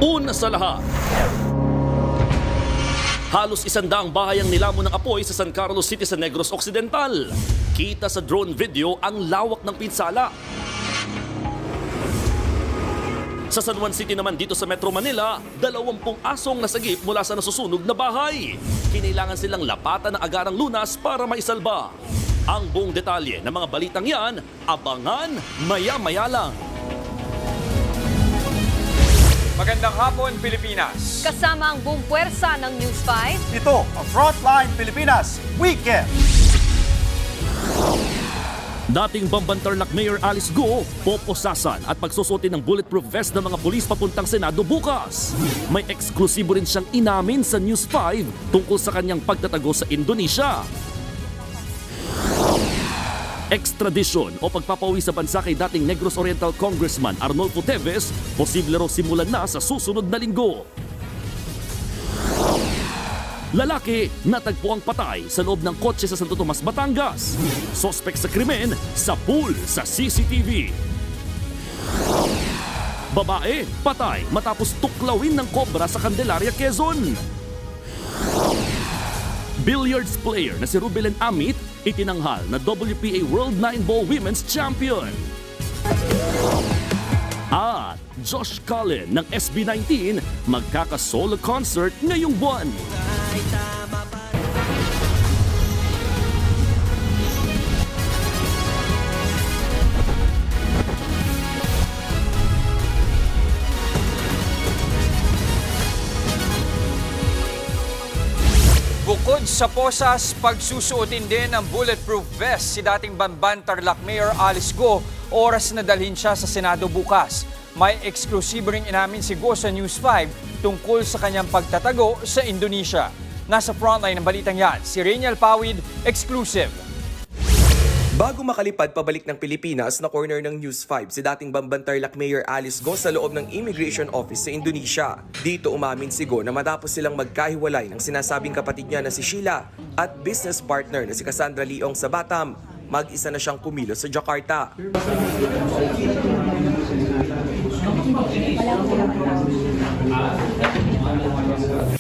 Una sa lahat, halos 100 bahay ang nilamon ng apoy sa San Carlos City sa Negros Occidental. Kita sa drone video ang lawak ng pinsala. Sa San Juan City naman dito sa Metro Manila, 20 asong nasagip mula sa nasusunog na bahay. Kinailangan silang lapatan ng agarang lunas para maisalba. Ang buong detalye ng mga balitang yan, abangan maya-maya lang. Magandang hapon, Pilipinas. Kasama ang buong puwersa ng News 5. Ito ang Frontline Pilipinas Weekend. Dating Bambantarlac Mayor Alice Go, poposasan at pagsusutin ng bulletproof vest ng mga pulis papuntang Senado bukas. May eksklusibo rin siyang inamin sa News 5 tungkol sa kanyang pagtatago sa Indonesia. Extradition o pagpapawi sa bansa kay dating Negros Oriental Congressman Arnolfo Teves, posible raw simulan na sa susunod na linggo. Lalaki natagpo ang patay sa loob ng kotse sa Santo Tomas, Batangas. Sospek sa krimen sa pool sa CCTV. Babae patay matapos tuklawin ng kobra sa Candelaria, Quezon. Billiards player na si Rubelen Amit itinanghal na WPA World 9-Ball Women's Champion. At Josh Cullen ng SB19 magkaka-solo concert ngayong buwan. Bukod sa posas, pagsusuotin din ng bulletproof vest si dating Bambantarlac Mayor Alice Go, oras na dalhin siya sa Senado bukas. May eksklusibo ring inamin si Go sa News 5 tungkol sa kanyang pagtatago sa Indonesia. Nasa frontline ng balitang yan, si Rainiel Pawid, exclusive. Bago makalipad pabalik ng Pilipinas na corner ng News 5 si dating Bambantarlac Mayor Alice Go sa loob ng Immigration Office sa Indonesia. Dito umamin si Go na matapos silang magkahiwalay ng sinasabing kapatid niya na si Sheila at business partner na si Cassandra Leong sa Batam, mag-isa na siyang kumilos sa Jakarta.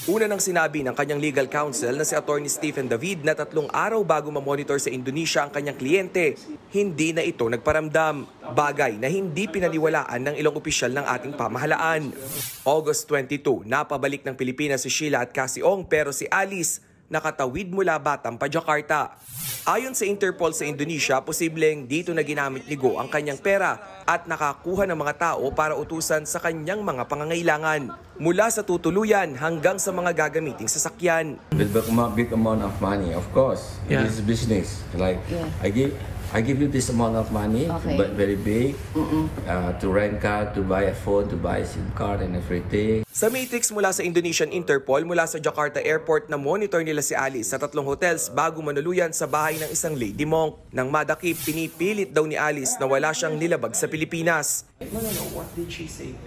Una nang sinabi ng kanyang legal counsel na si Attorney Stephen David na 3 araw bago mamonitor sa Indonesia ang kanyang kliyente, hindi na ito nagparamdam. Bagay na hindi pinaniwalaan ng ilang opisyal ng ating pamahalaan. August 22, napabalik ng Pilipinas si Sheila at Cassie Ong pero si Alice nakatawid mula Batam pa Jakarta. Ayon sa Interpol sa Indonesia, posibleng dito na ginamit ni Go ang kanyang pera at nakakuha ng mga tao para utusan sa kanyang mga pangangailangan. Mula sa tutuluyan hanggang sa mga gagamiting sasakyan. With big amount of money, of course. Yeah. It is business. Like I give you this amount of money, but very big, to rent car, to buy a phone, to buy a SIM card and everything. Sa matrix mula sa Indonesian Interpol mula sa Jakarta Airport na monitor nila si Alice sa 3 hotels bago manuluyan sa bahay ng isang lady monk. Nang madakip, pinipilit daw ni Alice na wala siyang nilabag sa Pilipinas. No, what did she say?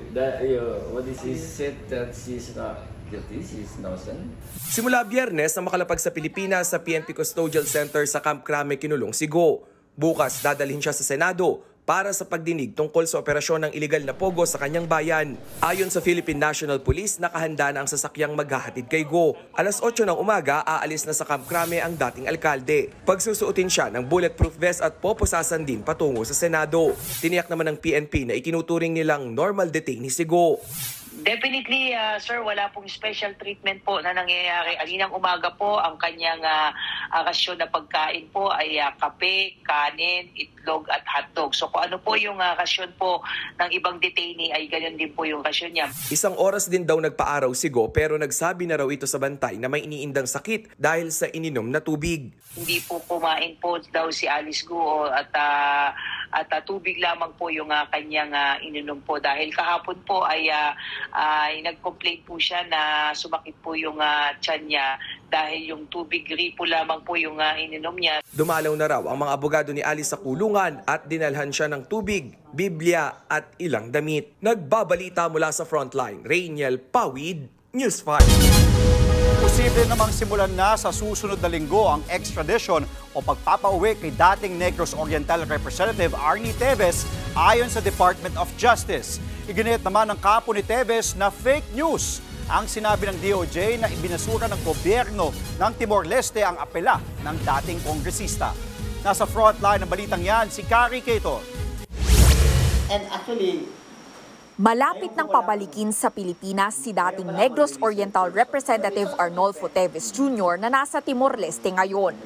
What did she say that she's not guilty, she's innocent? Simula Biyernes na makalapag sa Pilipinas sa PNP Custodial Center sa Camp Crame kinulong si Go. Bukas dadalhin siya sa Senado para sa pagdinig tungkol sa operasyon ng iligal na pogo sa kanyang bayan. Ayon sa Philippine National Police, nakahanda na ang sasakyang maghahatid kay Go. Alas 8 ng umaga, aalis na sa Camp Crame ang dating alkalde. Pagsusuotin siya ng bulletproof vest at poposasan din patungo sa Senado. Tiniyak naman ng PNP na ikinuturing nilang normal detainee si Go. Definitely, sir, wala pong special treatment po na nangyayari. Alinang umaga po, ang kanyang rasyon na pagkain po ay kape, kanin, itlog at hotdog. So kung ano po yung rasyon po ng ibang detainee ay ganyan din po yung rasyon niya. Isang oras din daw nagpaaraw si Go pero nagsabi na raw ito sa bantay na may iniindang sakit dahil sa ininom na tubig. Hindi po kumain po daw si Alice Go at tubig lamang po yung kanyang ininom po dahil kahapon po ay nag-complain po siya na sumakit po yung tiyan niya dahil yung tubig gripo lamang po yung ininom niya. Dumalaw na raw ang mga abogado ni Alice sa kulungan at dinalhan siya ng tubig, Biblia at ilang damit. Nagbabalita mula sa Frontline, Rainiel Pawid, News 5. Posible namang simulan na sa susunod na linggo ang extradition o pagpapauwi kay dating Negros Oriental Representative Arnie Teves Ayon sa Department of Justice, iginit naman ng kampo ni Teves na fake news ang sinabi ng DOJ na ibinasura ng gobyerno ng Timor-Leste ang apela ng dating kongresista. Nasa frontline ng balitang yan si Carrie Cator. And actually, malapit nang pabalikin sa Pilipinas si dating Negros Oriental Representative Arnolfo Teves Jr. na nasa Timor-Leste ngayon.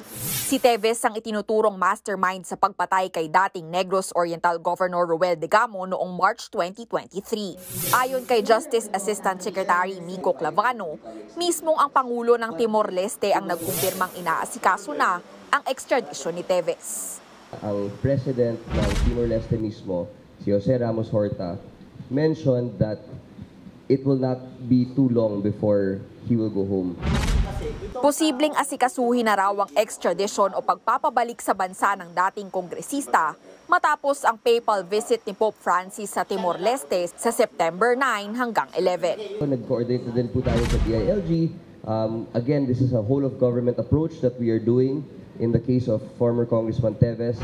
Si Teves ang itinuturong mastermind sa pagpatay kay dating Negros Oriental Governor Roel Degamo noong March 2023. Ayon kay Justice Assistant Secretary Miko Clavano, mismong ang Pangulo ng Timor-Leste ang nagkumpirmang inaasikaso na ang extradition ni Teves. Ang President ng Timor-Leste mismo, si Jose Ramos Horta, mentioned that it will not be too long before he will go home. Posibleng asikasuhin na raw ang extradition o pagpapabalik sa bansa ng dating kongresista matapos ang papal visit ni Pope Francis sa Timor-Leste sa September 9 hanggang 11. Nag-coordinate din po tayo sa DILG. Again, this is a whole-of-government approach that we are doing in the case of former Congressman Teves.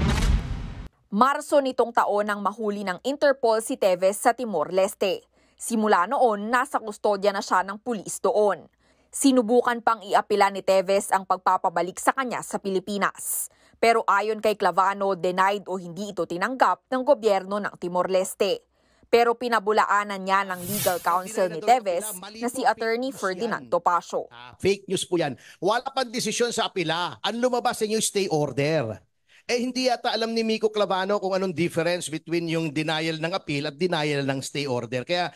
Marso nitong taon nang mahuli ng Interpol si Teves sa Timor-Leste. Simula noon, nasa kustodya na siya ng pulis doon. Sinubukan pang iapila ni Teves ang pagpapabalik sa kanya sa Pilipinas. Pero ayon kay Clavano, denied o hindi ito tinanggap ng gobyerno ng Timor-Leste. Pero pinabulaanan niya ng legal counsel ni Teves na si Attorney Ferdinand Topacio. Fake news po yan. Wala pang desisyon sa apila. Ang lumabas sa inyo stay order. Hindi yata alam ni Miko Clavano kung anong difference between yung denial ng appeal at denial ng stay order. Kaya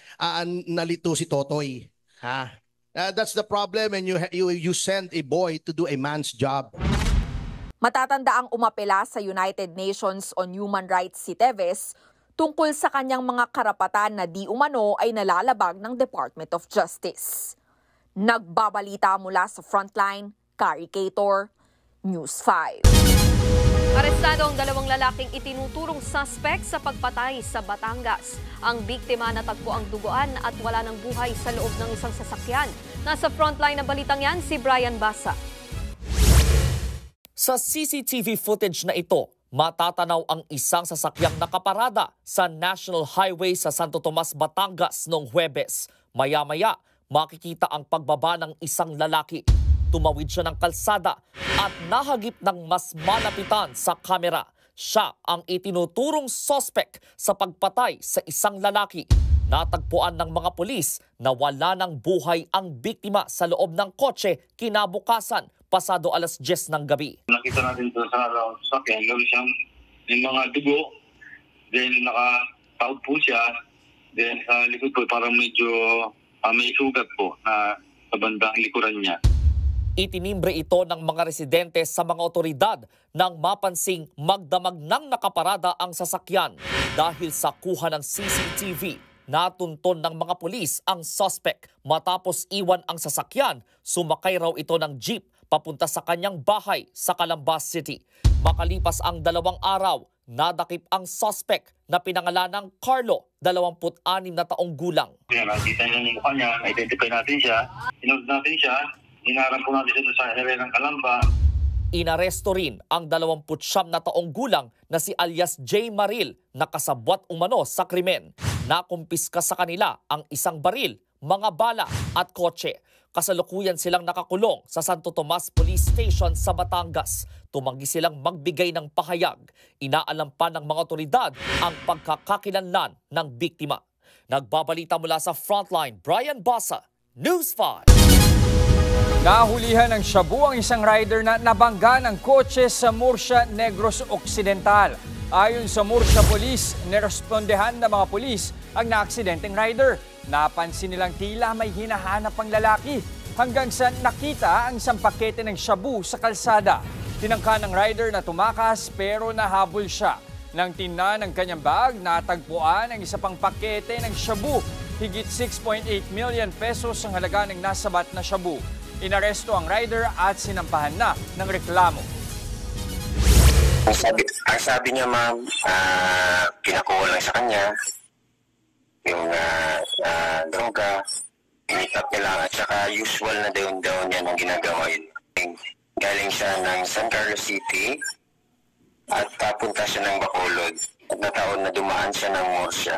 nalito si Totoy. That's the problem when you send a boy to do a man's job. Matatanda ang umapela sa United Nations on Human Rights si Teves tungkol sa kanyang mga karapatan na di umano ay nalalabag ng Department of Justice. Nagbabalita mula sa Frontline, Carrie Cator, News 5. Arestado ang dalawang lalaking itinuturong suspect sa pagpatay sa Batangas. Ang biktima natagpo ang duguan at wala ng buhay sa loob ng isang sasakyan. Nasa frontline ng balitang yan si Brian Basa. Sa CCTV footage na ito, matatanaw ang isang sasakyang nakaparada sa National Highway sa Santo Tomas, Batangas noong Huwebes. Maya-maya, makikita ang pagbaba ng isang lalaki. Tumawid siya ng kalsada at nahagip ng mas malapitan sa kamera. Siya ang itinuturong suspect sa pagpatay sa isang lalaki. Natagpuan ng mga pulis na wala ng buhay ang biktima sa loob ng kotse kinabukasan pasado alas 10 ng gabi. Nakita natin doon sa sasakyan, gawin siyang may mga dugo, then nakataob po siya, then sa likod po parang medyo may sugat po na sa bandang likuran niya. Itinimbre ito ng mga residente sa mga otoridad nang mapansing magdamag ng nakaparada ang sasakyan. Dahil sa kuha ng CCTV, natunton ng mga pulis ang suspect. Matapos iwan ang sasakyan, sumakay raw ito ng jeep papunta sa kanyang bahay sa Calambas City. Makalipas ang 2 araw, nadakip ang suspect na pinangalan ng Carlo, 26 na taong gulang. Nakita niya yung mukha niya, identify natin siya, inod natin siya, hinarap po natin siya sa area ng Calamba. Inaresto rin ang 29 na taong gulang na si alias J. Maril na kasabwat umano sa krimen. Nakumpiska sa kanila ang isang baril, mga bala at kotse. Kasalukuyan silang nakakulong sa Santo Tomas Police Station sa Batangas. Tumanggi silang magbigay ng pahayag. Inaalam pa ng mga otoridad ang pagkakakilanlan ng biktima. Nagbabalita mula sa Frontline, Brian Basa, News 5. Nahulihan ng shabu ang isang rider na nabangga ng kotse sa Murcia, Negros Occidental. Ayon sa Murcia Police, nirespondehan ng mga pulis ang naaksidenteng rider. Napansin nilang tila may hinahanap ang lalaki hanggang sa nakita ang isang pakete ng shabu sa kalsada. Tinangka ng rider na tumakas pero nahabol siya. Nang tingnan ng kanyang bag, natagpuan ang isa pang pakete ng shabu. Higit 6.8 million pesos ang halaga ng nasabat na shabu. Inaresto ang rider at sinampahan na ng reklamo. Ang sabi niya, ma'am, pinakuha lang sa kanya yung droga, initap niya lang at saka usual na daw niya ng ginagawa yun. Galing siya ng San Carlos City at papunta siya ng Bacolod. at nataon na dumaan siya ng morsya.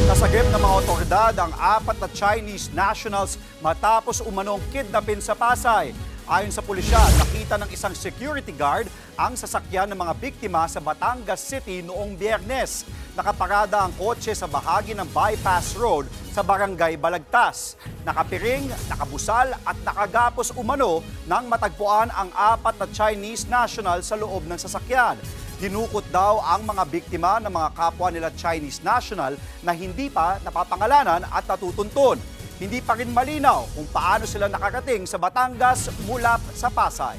Nasagip ng mga otoridad ang 4 na Chinese nationals matapos umanong kidnapin sa Pasay. Ayon sa pulisya, nakita ng isang security guard ang sasakyan ng mga biktima sa Batangas City noong Biyernes. Nakaparada ang kotse sa bahagi ng bypass road sa Barangay Balagtas. Nakapiring, nakabusal at nakagapos umano nang matagpuan ang 4 na Chinese national sa loob ng sasakyan. Dinukot daw ang mga biktima ng mga kapwa nila Chinese national na hindi pa napapangalanan at natutuntun. Hindi pa rin malinaw kung paano sila nakarating sa Batangas mula sa Pasay.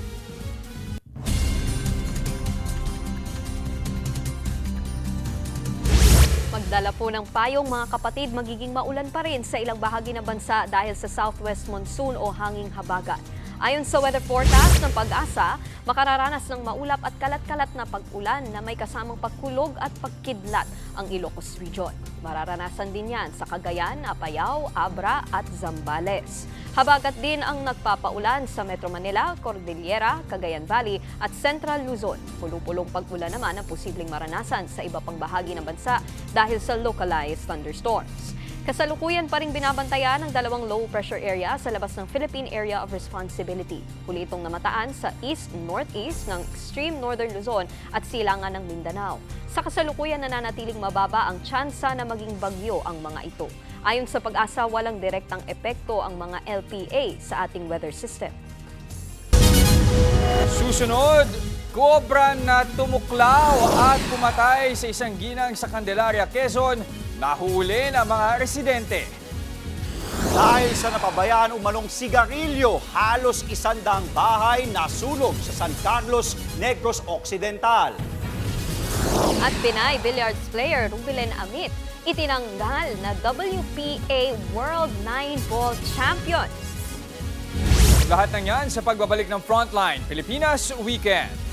Magdala po ng payong mga kapatid, magiging maulan pa rin sa ilang bahagi ng bansa dahil sa southwest monsoon o hanging habagat. Ayon sa weather forecast ng Pag-asa, makararanas ng maulap at kalat-kalat na pag-ulan na may kasamang pagkulog at pagkidlat ang Ilocos Region. Mararanasan din yan sa Cagayan, Apayao, Abra at Zambales. Habagat din ang nagpapaulan sa Metro Manila, Cordillera, Cagayan Valley at Central Luzon. Pulupulong pag-ulan naman ang posibleng maranasan sa iba pang bahagi ng bansa dahil sa localized thunderstorms. Kasalukuyan pa rin binabantayan ng 2 low pressure area sa labas ng Philippine Area of Responsibility. Huli itong namataan sa east-northeast ng extreme northern Luzon at silangan ng Mindanao. Sa kasalukuyan nananatiling mababa ang tsansa na maging bagyo ang mga ito. Ayon sa Pag-asa, walang direktang epekto ang mga LPA sa ating weather system. Susunod, kobra na tumuklaw at pumatay sa isang ginang sa Candelaria, Quezon. Nahuli ng mga residente. Dahil sa napabayaan umanong sigarilyo, halos 100 bahay nasunog sa San Carlos, Negros Occidental. At Pinay billiards player Rubilen Amit, itinanggal na WPA World 9-ball champion. Lahat ng yan sa pagbabalik ng Frontline Pilipinas Weekend.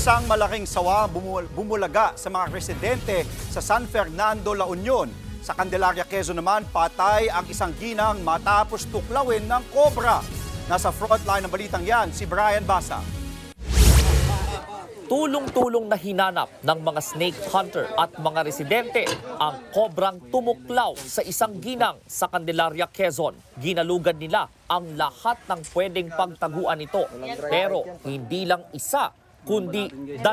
Isang malaking sawa bumulaga sa mga residente sa San Fernando, La Union. Sa Candelaria, Quezon naman, patay ang isang ginang matapos tuklawin ng kobra. Nasa frontline ng balitang yan, si Brian Basa. Tulong-tulong na hinanap ng mga snake hunter at mga residente ang kobrang tumuklaw sa isang ginang sa Candelaria, Quezon. Ginalugan nila ang lahat ng pwedeng pagtaguan nito. Pero hindi lang isa, kundi 2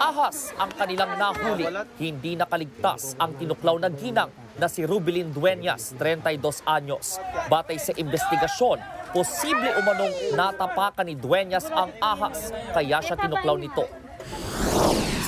ahas ang kanilang nahuli. Hindi nakaligtas ang tinuklaw na ginang na si Rubilin Dueñas, 32 anyos. Batay sa investigasyon, posible umanong natapakan ni Dueñas ang ahas, kaya siya tinuklaw nito.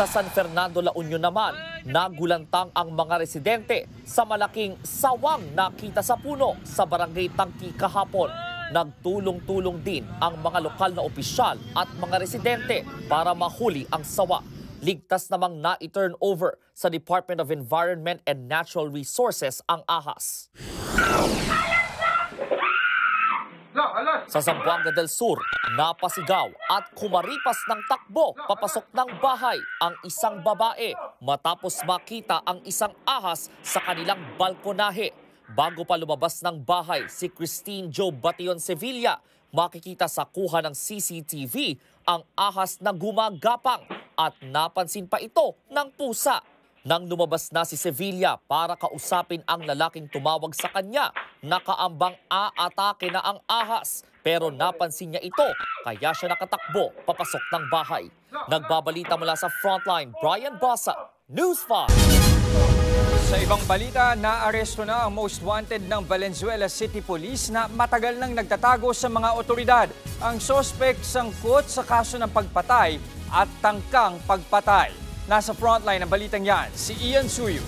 Sa San Fernando, La Union naman, nagulantang ang mga residente sa malaking sawang nakita sa puno sa Barangay Tangki kahapon. Nagtulong-tulong din ang mga lokal na opisyal at mga residente para mahuli ang sawa. Ligtas namang na-turn over sa Department of Environment and Natural Resources ang ahas. Sa Zamboanga del Sur, napasigaw at kumaripas ng takbo papasok ng bahay ang isang babae matapos makita ang isang ahas sa kanilang balkonahe. Bago pa lumabas ng bahay si Christine Jo Bation Sevilla, makikita sa kuha ng CCTV ang ahas na gumagapang at napansin pa ito ng pusa. Nang lumabas na si Sevilla para kausapin ang lalaking tumawag sa kanya, nakaambang aatake na ang ahas. Pero napansin niya ito, kaya siya nakatakbo papasok ng bahay. Nagbabalita mula sa Frontline, Brian Basa, News 5. Sa ibang balita, naaresto na ang most wanted ng Valenzuela City Police na matagal nang nagtatago sa mga otoridad. Ang sospek sangkot sa kaso ng pagpatay at tangkang pagpatay. Nasa frontline ng balitang yan, si Ian Suyu.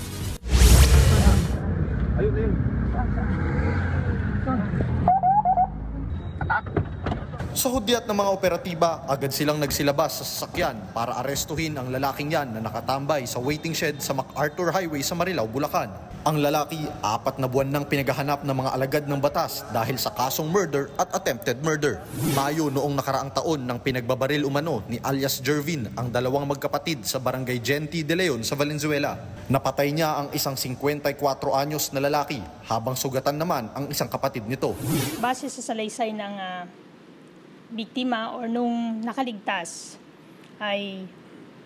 Sa hudyat ng mga operatiba, agad silang nagsilabas sa sasakyan para arestuhin ang lalaking yan na nakatambay sa waiting shed sa MacArthur Highway sa Marilao, Bulacan. Ang lalaki, 4 na buwan nang pinaghahanap ng mga alagad ng batas dahil sa kasong murder at attempted murder. Mayo noong nakaraang taon nang pinagbabaril umano ni alias Jervin ang 2 magkapatid sa barangay Genti de Leon sa Valenzuela. Napatay niya ang isang 54 anyos na lalaki habang sugatan naman ang isang kapatid nito. Base sa salaysay ng biktima o nung nakaligtas ay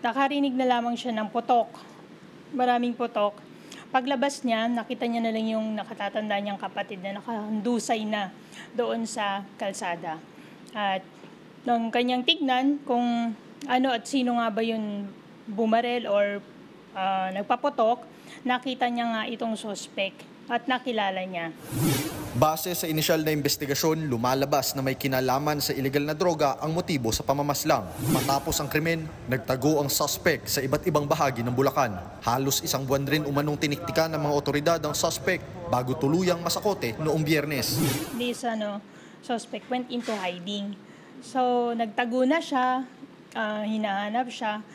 nakarinig na lamang siya ng putok, maraming putok. Paglabas niya, nakita niya na lang yung nakatatanda niyang kapatid na nakahandusay na doon sa kalsada. At nung kanyang tignan kung ano at sino nga ba yung bumarel or nagpaputok, nakita niya nga itong suspect at nakilala niya. Base sa inisyal na investigasyon, lumalabas na may kinalaman sa illegal na droga ang motibo sa pamamaslang. Matapos ang krimen, nagtago ang suspect sa iba't ibang bahagi ng Bulacan. Halos 1 buwan rin umanong tiniktikan ng mga otoridad ang suspect bago tuluyang masakote noong Biyernes. This suspect went into hiding. So nagtago na siya, hinahanap siya.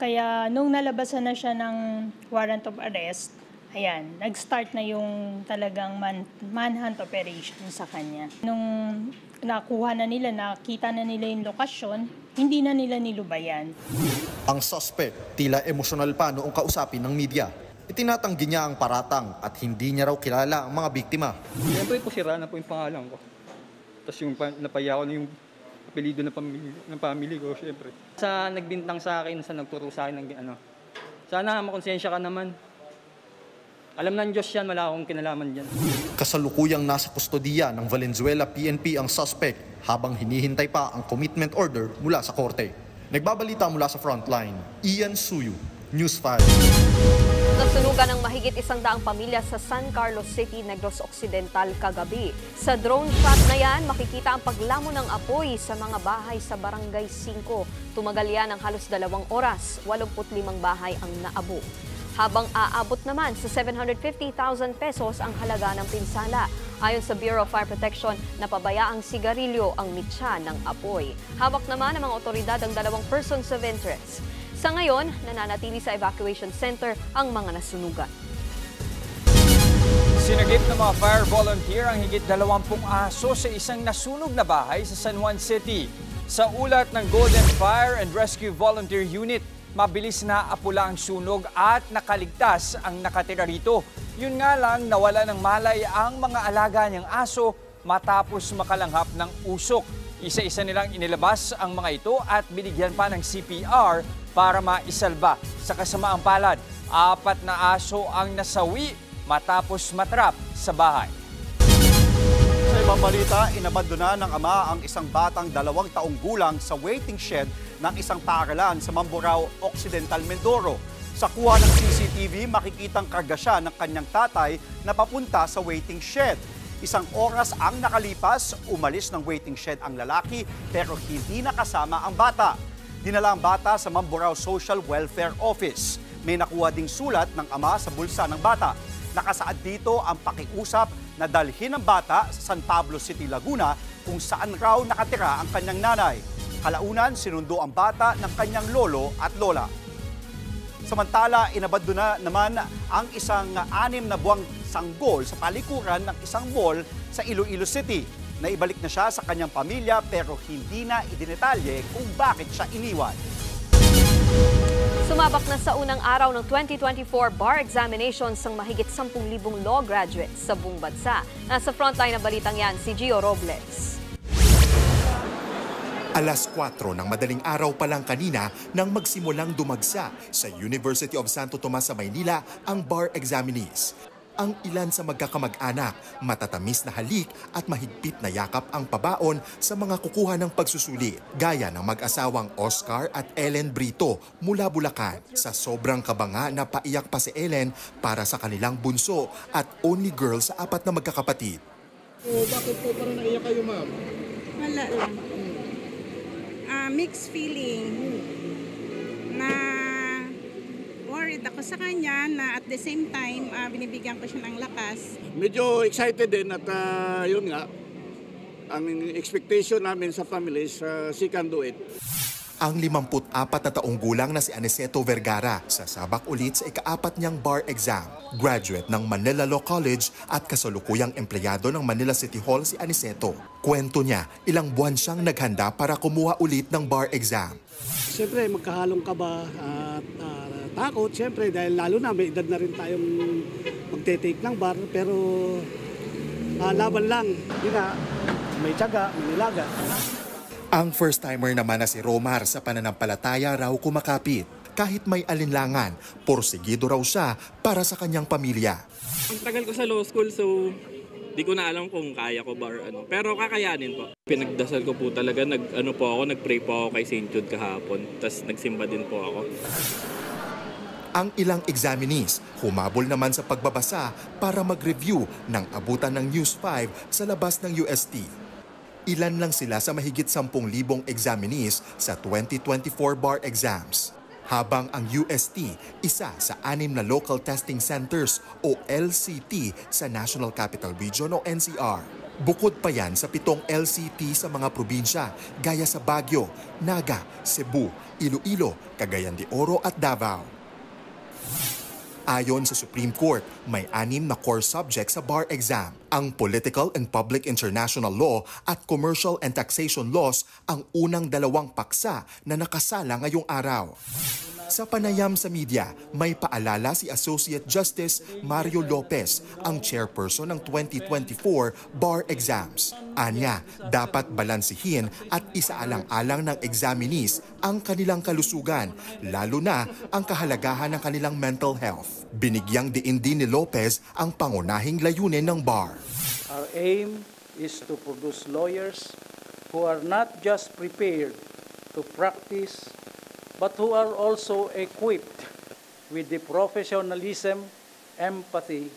Kaya nung nalabasan na siya ng warrant of arrest, ayan, nag-start na yung talagang manhunt operation sa kanya. Nung nakuha na nila, nakita na nila yung lokasyon, hindi na nila nilubayan. Ang suspect, tila emosyonal pa noong kausapin ng media. Itinatanggi niya ang paratang at hindi niya raw kilala ang mga biktima. Siyempre po sira na po yung pangalan ko. Tapos yung napaya ko na yung apelido ng family ko, siyempre. Sa nagbintang sa akin, sa nagturo sa akin ng sana makonsensya ka naman. Alam ng Diyos yan, wala akong kinalaman dyan. Kasalukuyang nasa kustodiya ng Valenzuela PNP ang suspect habang hinihintay pa ang commitment order mula sa korte. Nagbabalita mula sa frontline, Ian Suyu, News 5. Nasunugan ng mahigit 100 pamilya sa San Carlos City, Negros Occidental kagabi. Sa drone shot na yan, makikita ang paglamon ng apoy sa mga bahay sa Barangay 5. Tumagal yan ng halos 2 oras, 85 bahay ang naabo. Habang aabot naman sa 750,000 pesos ang halaga ng pinsala. Ayon sa Bureau of Fire Protection, napabayaang sigarilyo ang mitya ng apoy. Hawak naman ng mga otoridad ang 2 persons of interest. Sa ngayon, nananatili sa evacuation center ang mga nasunugan. Sinagip ng mga fire volunteer ang higit 20 aso sa isang nasunog na bahay sa San Juan City. Sa ulat ng Golden Fire and Rescue Volunteer Unit, mabilis na apula ang sunog at nakaligtas ang nakatira rito. Yun nga lang, nawala ng malay ang mga alaga niyang aso matapos makalanghap ng usok. Isa-isa nilang inilabas ang mga ito at binigyan pa ng CPR para maisalba. Sa kasamaang palad, 4 na aso ang nasawi matapos matrap sa bahay. Sa ibang balita, inabandona ng ama ang isang batang 2 taong gulang sa waiting shed ng isang paaralan sa Mamburao Occidental, Mindoro. Sa kuha ng CCTV, makikitang karga siya ng kanyang tatay na papunta sa waiting shed. 1 oras ang nakalipas, umalis ng waiting shed ang lalaki pero hindi nakasama ang bata. Dinala ang bata sa Mamburao Social Welfare Office. May nakuha ding sulat ng ama sa bulsa ng bata. Nakasaad dito ang pakiusap na dalhin ang bata sa San Pablo City, Laguna kung saan raw nakatira ang kanyang nanay. Kalaunan, sinundo ang bata ng kanyang lolo at lola. Samantala, inabandona naman ang isang 6 na buwang sanggol sa palikuran ng isang mall sa Iloilo City. Naibalik na siya sa kanyang pamilya pero hindi na idinetalye kung bakit siya iniwan. Sumabak na sa unang araw ng 2024 bar examinations ang mahigit 10,000 law graduates sa buong bansa. Nasa frontline ng balitang yan si Gio Robles. Alas 4 ng madaling araw pa lang kanina nang magsimulang dumagsa sa University of Santo Tomas sa Maynila ang bar examinees. Ang ilan sa magkakamag-anak, matatamis na halik at mahigpit na yakap ang pabaon sa mga kukuha ng pagsusulit. Gaya ng mag-asawang Oscar at Ellen Brito mula Bulacan. Sa sobrang kabanga na paiyak pa si Ellen para sa kanilang bunso at only girl sa 4 na magkakapatid. Bakit po parang naiyak kayo, ma'am? Wala lang. Mixed feeling na worried ako sa kanya na at the same time binibigyan ko siya ng lakas. Medyo excited din at yun nga, Ang expectation namin sa family is she can do it. Ang 54 na taong gulang na si Aniceto Vergara sasabak ulit sa ika-4 niyang bar exam. Graduate ng Manila Law College at kasalukuyang empleyado ng Manila City Hall si Aniceto. Kwento niya, ilang buwan siyang naghanda para kumuha ulit ng bar exam. Siyempre, magkahalong kaba at takot. Siyempre, dahil lalo na may edad na rin tayong magte-take ng bar. Pero laban lang. Hindi na, may tiyaga, may nilaga. Ang first-timer naman na si Romar sa pananampalataya raw kumakapit. Kahit may alinlangan, porsigido raw siya para sa kanyang pamilya. Ang tagal ko sa law school, so di ko na alam kung kaya ko ba or ano. Pero kakayanin po. Pinagdasal ko po talaga, nag-pray po ako kay St. Jude kahapon. Tapos nagsimba din po ako. Ang ilang examinees humabol naman sa pagbabasa para mag-review ng abutan ng News 5 sa labas ng UST. Ilan lang sila sa mahigit 10,000 examinees sa 2024 bar exams. Habang ang UST, isa sa 6 na local testing centers o LCT sa National Capital Region o NCR. Bukod pa yan sa 7 LCT sa mga probinsya gaya sa Baguio, Naga, Cebu, Iloilo, Cagayan de Oro at Davao. Ayon sa Supreme Court, may 6 na core subjects sa bar exam. Ang Political and Public International Law at Commercial and Taxation Laws ang unang 2 paksa na nakasala ngayong araw. Sa panayam sa media, may paalala si Associate Justice Mario Lopez, ang chairperson ng 2024 bar exams. Anya, dapat balansihin at isaalang-alang ng examinees ang kanilang kalusugan, lalo na ang kahalagahan ng kanilang mental health. Binigyang diin din ni Lopez ang pangunahing layunin ng bar. Our aim is to produce lawyers who are not just prepared to practice but who are also equipped with the professionalism, empathy,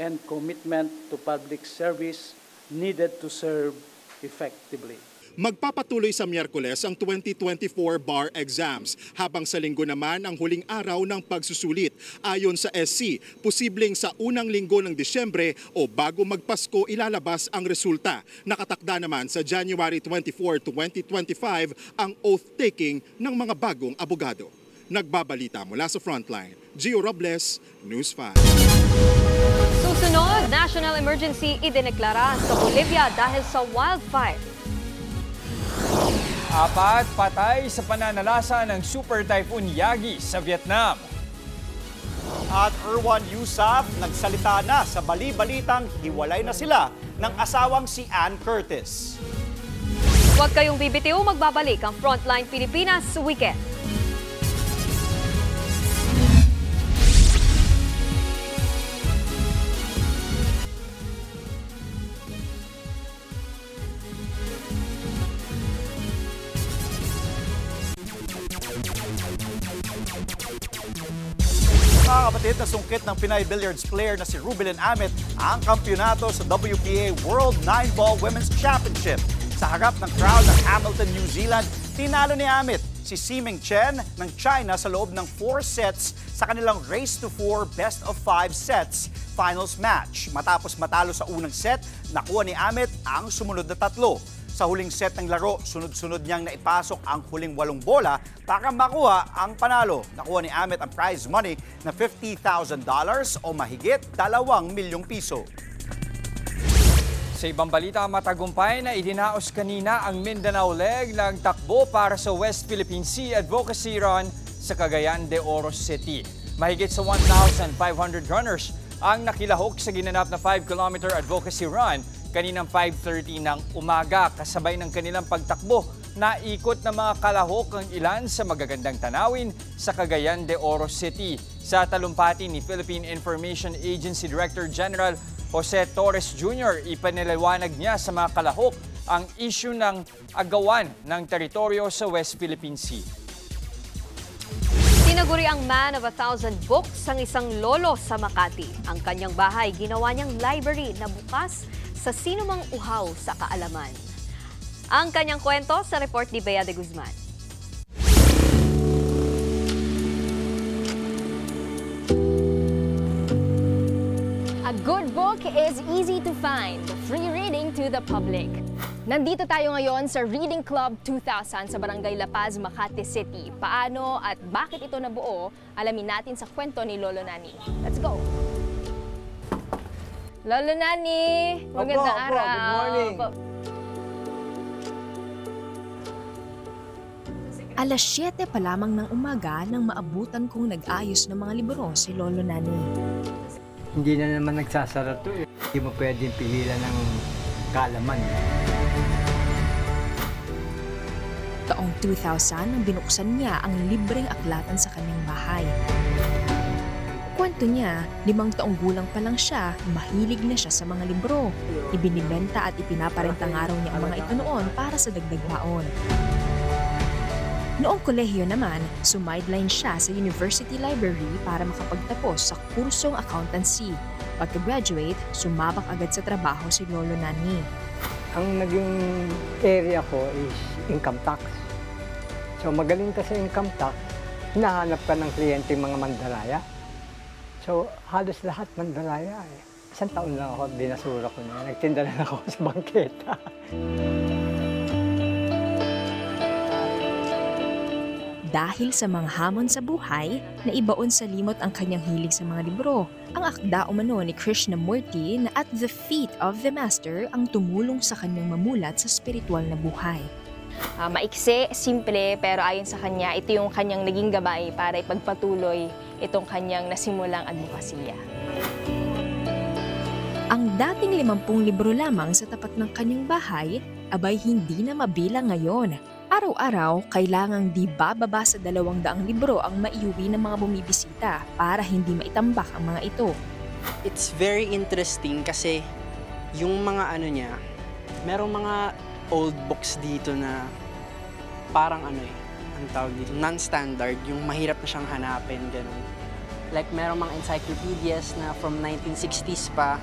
and commitment to public service needed to serve effectively. Magpapatuloy sa Miyerkules ang 2024 bar exams, habang sa Linggo naman ang huling araw ng pagsusulit. Ayon sa SC, posibleng sa unang linggo ng Disyembre o bago magpasko ilalabas ang resulta. Nakatakda naman sa January 24, 2025 ang oath-taking ng mga bagong abogado. Nagbabalita mula sa Frontline, Gio Robles, News 5. Susunod, national emergency idineklara sa Bolivia dahil sa wildfire. 4 patay sa pananalasa ng Super Typhoon Yagi sa Vietnam. At Erwan Yusuf nagsalita na sa bali-balitang hiwalay na sila ng asawang si Ann Curtis. Huwag kayong bibitiw, magbabalik ang Frontline Pilipinas Weekend. Mga kapatid, nasungkit ng Pinay Billiards player na si Rubilin Amit ang kampyonato sa WPA World 9-Ball Women's Championship. Sa harap ng crowd ng Hamilton, New Zealand, tinalo ni Amit si Siming Chen ng China sa loob ng 4 sets sa kanilang race to 4 best of 5 sets finals match. Matapos matalo sa unang set, nakuha ni Amit ang sumunod na 3. Sa huling set ng laro, sunod-sunod niyang naipasok ang huling 8 bola para makuha ang panalo. Nakuha ni Amit ang prize money na $50,000 o mahigit 2 milyong piso. Sa ibang balita, matagumpay na idinaos kanina ang Mindanao leg ng takbo para sa West Philippine Sea Advocacy Run sa Cagayan de Oro City. Mahigit sa 1,500 runners ang nakilahok sa ginanap na 5-kilometer advocacy run kaninang 5:30 ng umaga. Kasabay ng kanilang pagtakbo, naikot ng mga kalahok ang ilan sa magagandang tanawin sa Cagayan de Oro City. Sa talumpati ni Philippine Information Agency Director General Jose Torres Jr., ipaniliwanag niya sa mga kalahok ang issue ng agawan ng teritoryo sa West Philippine Sea. Tinaguri ang man of 1,000 books ang isang lolo sa Makati. Ang kanyang bahay ginawa niyang library na bukas sa sinumang uhaw sa kaalaman. Ang kanyang kwento sa report ni Bea de Guzman. A good book is easy to find. Free reading to the public. Nandito tayo ngayon sa Reading Club 2000 sa Barangay La Paz, Makati City. Paano at bakit ito nabuo, alamin natin sa kwento ni Lolo Nani. Let's go! Lolo Nani, magandang araw. Good morning. Alas 7 pa lamang ng umaga nang maabutan kong nag-ayos ng mga libro si Lolo Nani. Hindi na naman nagsasara to eh. Hindi mo pwedeng pigilan ng kalaman. Taong 2000 nang binuksan niya ang libreng aklatan sa kanyang bahay. Kwento niya, 5 taong gulang pa lang siya, mahilig na siya sa mga libro. Ibinibenta at ipinaparentang araw niya ang mga ito noon para sa dagdag baon. Noong kolehiyo naman, sumideline siya sa University Library para makapagtapos sa kursong accountancy. Pagka-graduate, sumabak agad sa trabaho si Lolo Nani. Ang naging area ko is income tax. So magaling ka sa income tax, hinahanap ka ng kliyente mga mandaraya. So halos lahat mandaraya eh. 1 taon lang ako, binasura ko niya. Nagtinda na ako sa bangketa. Dahil sa mga hamon sa buhay, naibaon sa limot ang kanyang hilig sa mga libro. Ang akda umano ni Krishnamurti na At the Feet of the Master ang tumulong sa kanyang mamulat sa spiritual na buhay. Maiksi, simple, pero ayon sa kanya, ito yung kanyang naging gabay para ipagpatuloy itong kanyang nasimulang advokasya. Ang dating 50 libro lamang sa tapat ng kanyang bahay, abay hindi na mabilang ngayon. Araw-araw, kailangang di bababa sa 200 libro ang maiuwi ng mga bumibisita para hindi maitambak ang mga ito. It's very interesting kasi yung mga niya, merong mga old books dito na parang ang tawag dito, non-standard, yung mahirap na siyang hanapin, ganun. Like merong mga encyclopedias na from 1960s pa.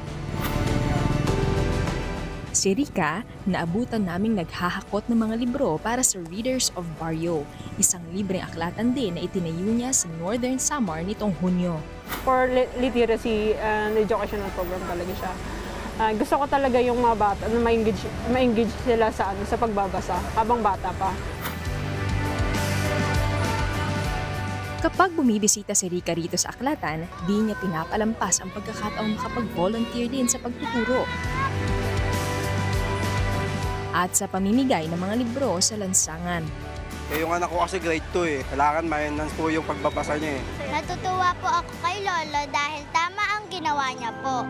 Si Rica, naabutan naming naghahakot ng mga libro para sa Readers of Barrio, isang libreng aklatan din na itinayo niya sa Northern Samar nitong Hunyo. For literacy and educational program talaga siya. Gusto ko talaga yung mga bata na ma-engage sila sa pagbabasa habang bata pa. Kapag bumibisita si Rica rito sa aklatan, di niya pinapalampas ang pagkakataong makapag-volunteer din sa pagtuturo. At sa pamimigay ng mga libro sa lansangan. Yung anak ko kasi grade 2 eh. Kailangan maintenance po yung pagbabasa niya eh. Natutuwa po ako kay Lolo dahil tama ang ginawa niya po.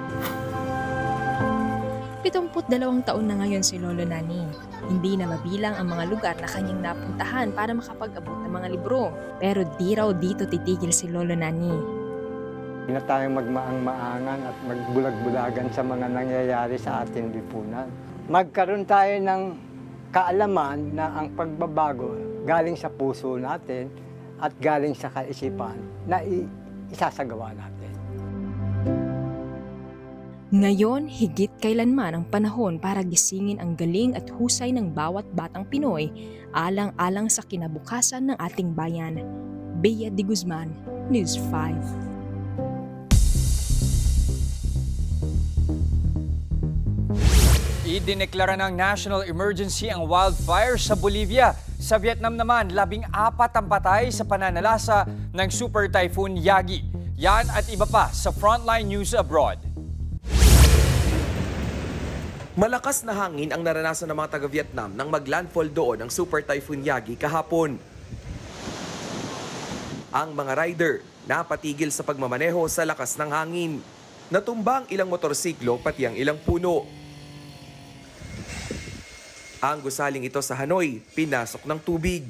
72 taon na ngayon si Lolo Nani. Hindi na mabilang ang mga lugar na kanyang napuntahan para makapag-abot ng mga libro. Pero di raw dito titigil si Lolo Nani. Hindi na tayong magmaang-maangan at magbulag-bulagan sa mga nangyayari sa ating lipunan. Magkaroon tayo ng kaalaman na ang pagbabago galing sa puso natin at galing sa kaisipan na isasagawa natin. Ngayon, higit kailanman ang panahon para gisingin ang galing at husay ng bawat batang Pinoy alang-alang sa kinabukasan ng ating bayan. Bea de Guzman, News 5. Idineklara ng national emergency ang wildfire sa Bolivia. Sa Vietnam naman, 14 ang patay sa pananalasa ng Super Typhoon Yagi. Yan at iba pa sa Frontline News Abroad. Malakas na hangin ang naranasan ng mga taga-Vietnam nang maglandfall doon ang Super Typhoon Yagi kahapon. Ang mga rider napatigil sa pagmamaneho sa lakas ng hangin. Natumba ang ilang motorsiklo pati ang ilang puno. Ang gusaling ito sa Hanoi, pinasok ng tubig.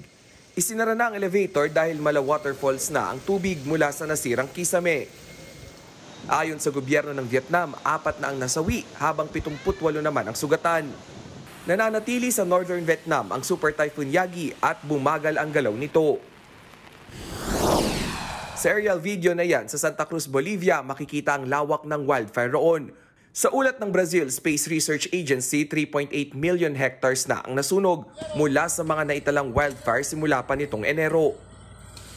Isinara na ang elevator dahil mala waterfalls na ang tubig mula sa nasirang kisame. Ayon sa gobyerno ng Vietnam, 4 na ang nasawi habang 78 naman ang sugatan. Nananatili sa Northern Vietnam ang Super Typhoon Yagi at bumagal ang galaw nito. Sa aerial video na yan sa Santa Cruz, Bolivia, makikita ang lawak ng wildfire roon. Sa ulat ng Brazil Space Research Agency, 3.8 million hectares na ang nasunog mula sa mga naitalang wildfire simula pa nitong Enero.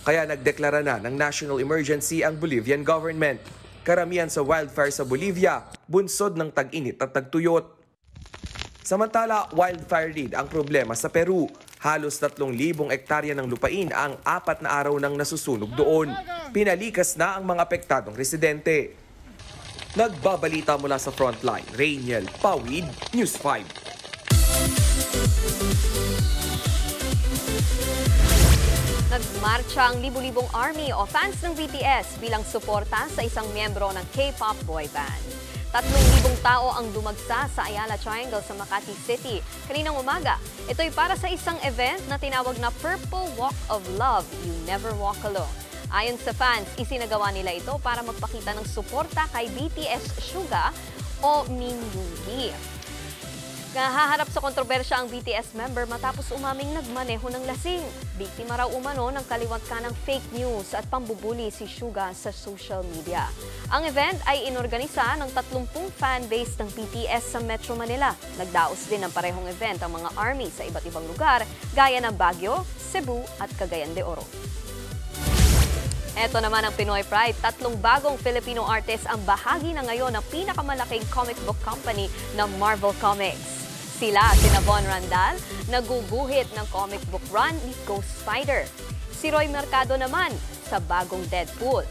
Kaya nagdeklara na ng national emergency ang Bolivian government. Karamihan sa wildfire sa Bolivia, bunsod ng tag-init at tagtuyot. Sa Samantala, wildfire din ang problema sa Peru. Halos 3,000 hektarya ng lupain ang 4 na araw nang nasusunog doon. Pinalikas na ang mga apektadong residente. Nagbabalita mula sa Frontline, Rainiel Pawid, News 5. Nagmarcha ang libu-libong army o fans ng BTS bilang suporta sa isang miyembro ng K-pop boy band. 3,000 tao ang dumagsa sa Ayala Triangle sa Makati City kaninang umaga. Ito'y para sa isang event na tinawag na Purple Walk of Love, You Never Walk Alone. Ayon sa fans, isinagawa nila ito para magpakita ng suporta kay BTS Suga o Min Yoongi. Nahaharap sa kontrobersya ang BTS member matapos umaming nagmaneho ng lasing. Biktima raw umano ng kaliwat ka ng fake news at pambubuli si Suga sa social media. Ang event ay inorganisa ng 30 fanbase ng BTS sa Metro Manila. Nagdaos din ng parehong event ang mga ARMY sa iba't ibang lugar gaya ng Baguio, Cebu at Cagayan de Oro. Ito naman ang Pinoy Pride. 3 bagong Filipino artists ang bahagi na ngayon ng pinakamalaking comic book company na Marvel Comics. Sila, sina Von Randal, naguguhit ng comic book run ni Ghost Spider. Si Roy Mercado naman sa bagong Deadpool.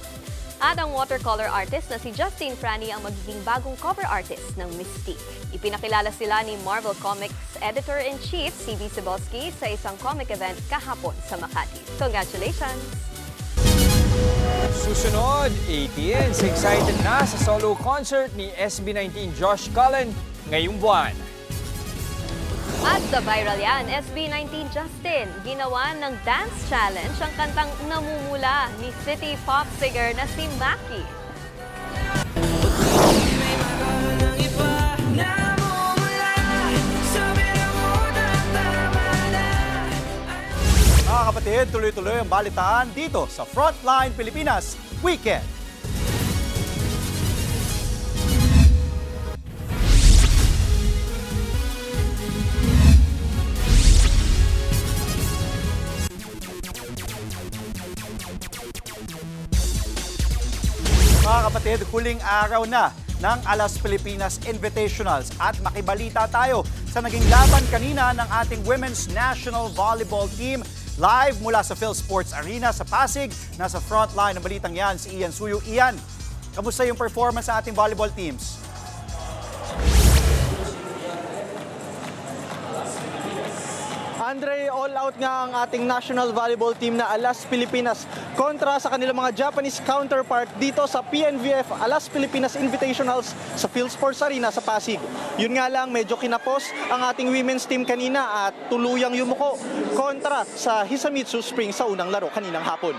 At ang watercolor artist na si Justin Franny ang magiging bagong cover artist ng Mystique. Ipinakilala sila ni Marvel Comics Editor-in-Chief CB Cebulski sa isang comic event kahapon sa Makati. Congratulations! Susunod, ATNs excited na sa solo concert ni SB19 Josh Cullen ngayong buwan. At sa viral yan, SB19 Justin, ginawa ng dance challenge ang kantang Namumula ni city pop singer na si Maki. Mga kapatid, tuloy-tuloy ang balitaan dito sa Frontline Pilipinas Weekend. Mga kapatid, huling araw na ng Alas Pilipinas Invitationals at makibalita tayo sa naging laban kanina ng ating Women's National Volleyball Team. Live mula sa PhilSports Arena sa Pasig, nasa frontline ng balitang yan si Ian Suyo. Ian, kamusta yung performance sa ating volleyball teams? Andre, all out nga ang ating national volleyball team na Alas Pilipinas kontra sa kanilang mga Japanese counterpart dito sa PNVF Alas Pilipinas Invitationals sa PhilSports Arena sa Pasig. Yun nga lang, medyo kinapos ang ating women's team kanina at tuluyang yumuko kontra sa Hisamitsu Spring sa unang laro kaninang hapon.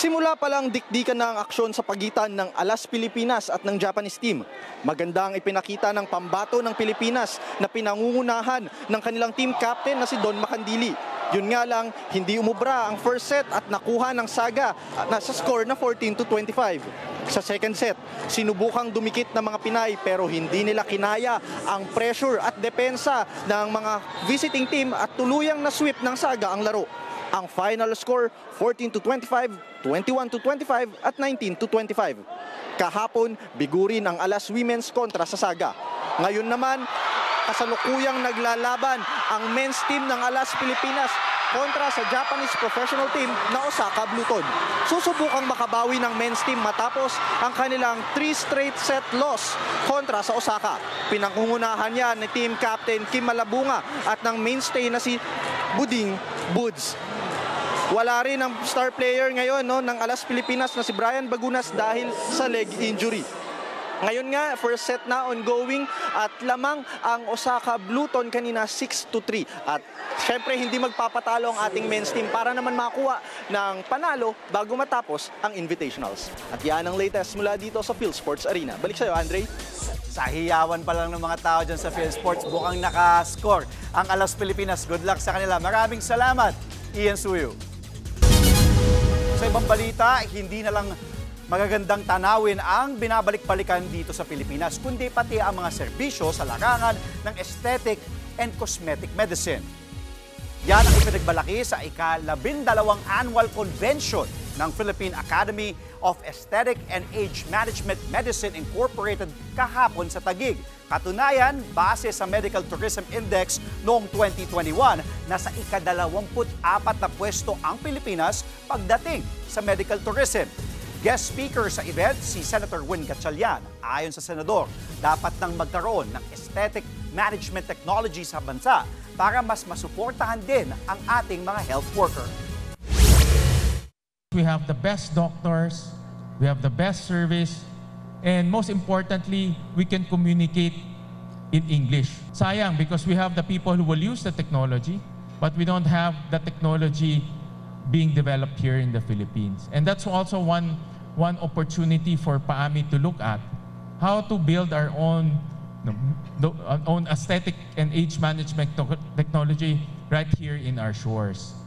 Simula pa lang dikdikan na ang aksyon sa pagitan ng Alas Pilipinas at ng Japanese team. Magandang ipinakita ng pambato ng Pilipinas na pinangungunahan ng kanilang team captain na si Don Macandili. Yun nga lang, hindi umubra ang first set at nakuha ng Saga na sa score na 14-25. Sa second set, sinubukang dumikit ng mga Pinay pero hindi nila kinaya ang pressure at depensa ng mga visiting team at tuluyang na-sweep ng Saga ang laro. Ang final score, 14-25, 21-25 at 19-25. Kahapon, bigurin ang Alas Women's kontra sa Saga. Ngayon naman, kasalukuyang naglalaban ang men's team ng Alas Pilipinas kontra sa Japanese professional team na Osaka Bluton. Susubukang makabawi ng men's team matapos ang kanilang 3 straight set loss kontra sa Osaka. Pinangungunahan niya ni team captain Kim Malabunga at ng mainstay na si Buding Buds. Wala rin ang star player ngayon ng Alas Pilipinas na si Brian Bagunas dahil sa leg injury. Ngayon nga, first set na ongoing at lamang ang Osaka Bluton kanina 6-3. At syempre hindi magpapatalo ang ating men's team para naman makuha ng panalo bago matapos ang invitationals. At yan ang latest mula dito sa PhilSports Arena. Balik sa'yo, Andre. Sa hiyawan pa lang ng mga tao dyan sa PhilSports, bukang nakascore ang Alas Pilipinas. Good luck sa kanila. Maraming salamat, Ian Suyo. Sa ibang balita, hindi na lang magagandang tanawin ang binabalik-balikan dito sa Pilipinas, kundi pati ang mga serbisyo sa larangan ng aesthetic and cosmetic medicine. Yan ang ipinagbalaki sa ika-12 annual convention ng Philippine Academy of Aesthetic and Age Management Medicine Incorporated kahapon sa Taguig. Katunayan, base sa Medical Tourism Index noong 2021, nasa ika-24 na pwesto ang Pilipinas pagdating sa medical tourism. Guest speaker sa event, si Senator Win Gatchalian. Ayon sa senador, dapat nang magkaroon ng aesthetic management technology sa bansa para mas masuportahan din ang ating mga health worker. We have the best doctors, we have the best service, and most importantly, we can communicate in English. Sayang, because we have the people who will use the technology, but we don't have the technology being developed here in the Philippines. And that's also one opportunity for PAAMI to look at, how to build our own aesthetic and age management technology right here in our shores.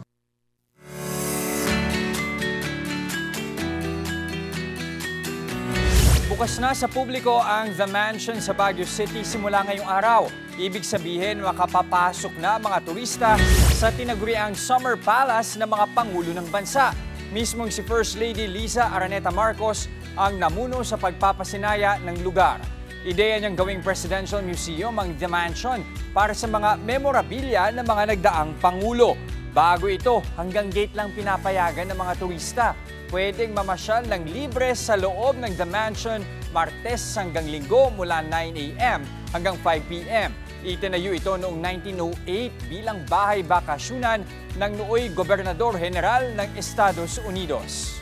Bukas na sa publiko ang The Mansion sa Baguio City simula ngayong araw. Ibig sabihin, makapapasok na mga turista sa tinaguriang Summer Palace ng mga Pangulo ng Bansa. Mismong si First Lady Liza Araneta Marcos ang namuno sa pagpapasinaya ng lugar. Ideya niyang gawing Presidential Museum ang The Mansion para sa mga memorabilia ng mga nagdaang Pangulo. Bago ito, hanggang gate lang pinapayagan ng mga turista. Pwedeng mamasyal ng libre sa loob ng The Mansion Martes hanggang Linggo mula 9 a.m. hanggang 5 p.m. Itinayo ito noong 1908 bilang bahay bakasyunan ng nooy Gobernador General ng Estados Unidos.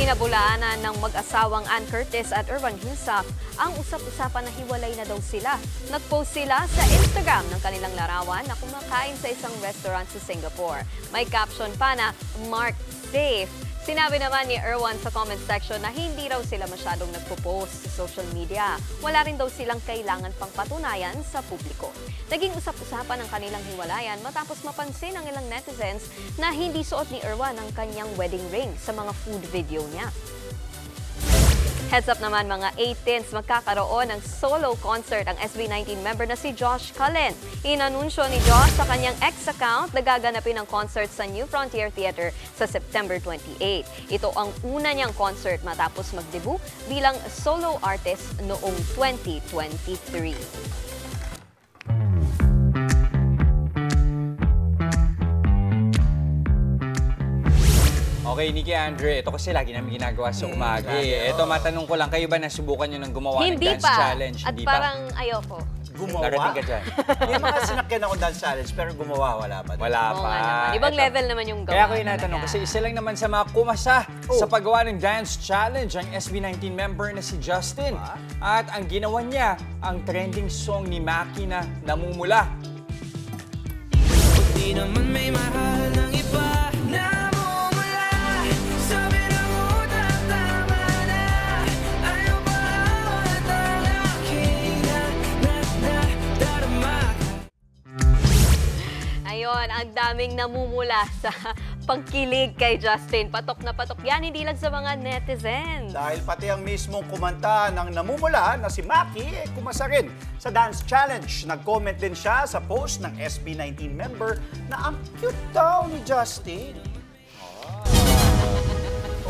Pinabulaanan ng mag-asawang Ann Curtis at Irwan Hinsak ang usap-usapan na hiwalay na daw sila. Nag-post sila sa Instagram ng kanilang larawan na kumakain sa isang restaurant sa Singapore. May caption pa na, "Mark safe." Sinabi naman ni Irwan sa comment section na hindi raw sila masyadong nagpo-post sa social media. Wala rin daw silang kailangan pang patunayan sa publiko. Naging usap-usapan ang kanilang hiwalayan matapos mapansin ng ilang netizens na hindi suot ni Irwan ang kanyang wedding ring sa mga food video niya. Heads up naman mga 18s, magkakaroon ng solo concert ang SB19 member na si Josh Cullen. Inanunsyo ni Josh sa kanyang X account na gaganapin ang concert sa New Frontier Theater sa September 28. Ito ang una niyang concert matapos mag-debut bilang solo artist noong 2023. Okay, Nikki Andre, ito kasi lagi namin ginagawa sa umaga. Ito, matanong ko lang, kayo ba nasubukan nyo ng gumawa ng dance challenge? At Hindi parang ayoko. Gumawa? Narating ka dyan. May mga sinakyan ako dance challenge, pero gumawa, wala pa. Wala pa. Ibang level naman yung gawa. Kaya ko yung natanong, kasi isa lang naman sa mga kumasa sa paggawa ng dance challenge, ang SB19 member na si Justin. At ang ginawa niya, ang trending song ni Maki na Namumula. Di naman may mahal ng iba. Ayun, ang daming namumula sa pagkilig kay Justin. Patok na patok yan, hindi lang sa mga netizens. Dahil pati ang mismong kumanta ng namumula na si Maki, kumasa rin sa dance challenge. Nag-comment din siya sa post ng SB19 member na ang cute daw ni Justin.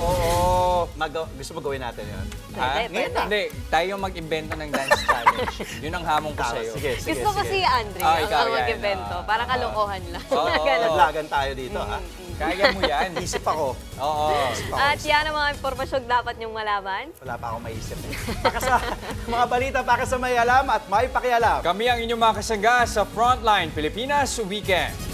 Oo. Gusto mo gawin natin yun? Hindi, tayo mag-invento ng dance challenge. Yun ang hamon ko sa'yo. Sige. Gusto ko si Andre ang mag-invento. Para kalokohan lang. Naglagan tayo dito, ha? Kaya mo yan. Isip ako. Oo. At yan ang mga impormasyong dapat niyong malaman. Wala pa akong maisip. Para sa mga balita, para sa may alam at may pakialam. Kami ang inyong mga kasangga sa Frontline Pilipinas Weekend.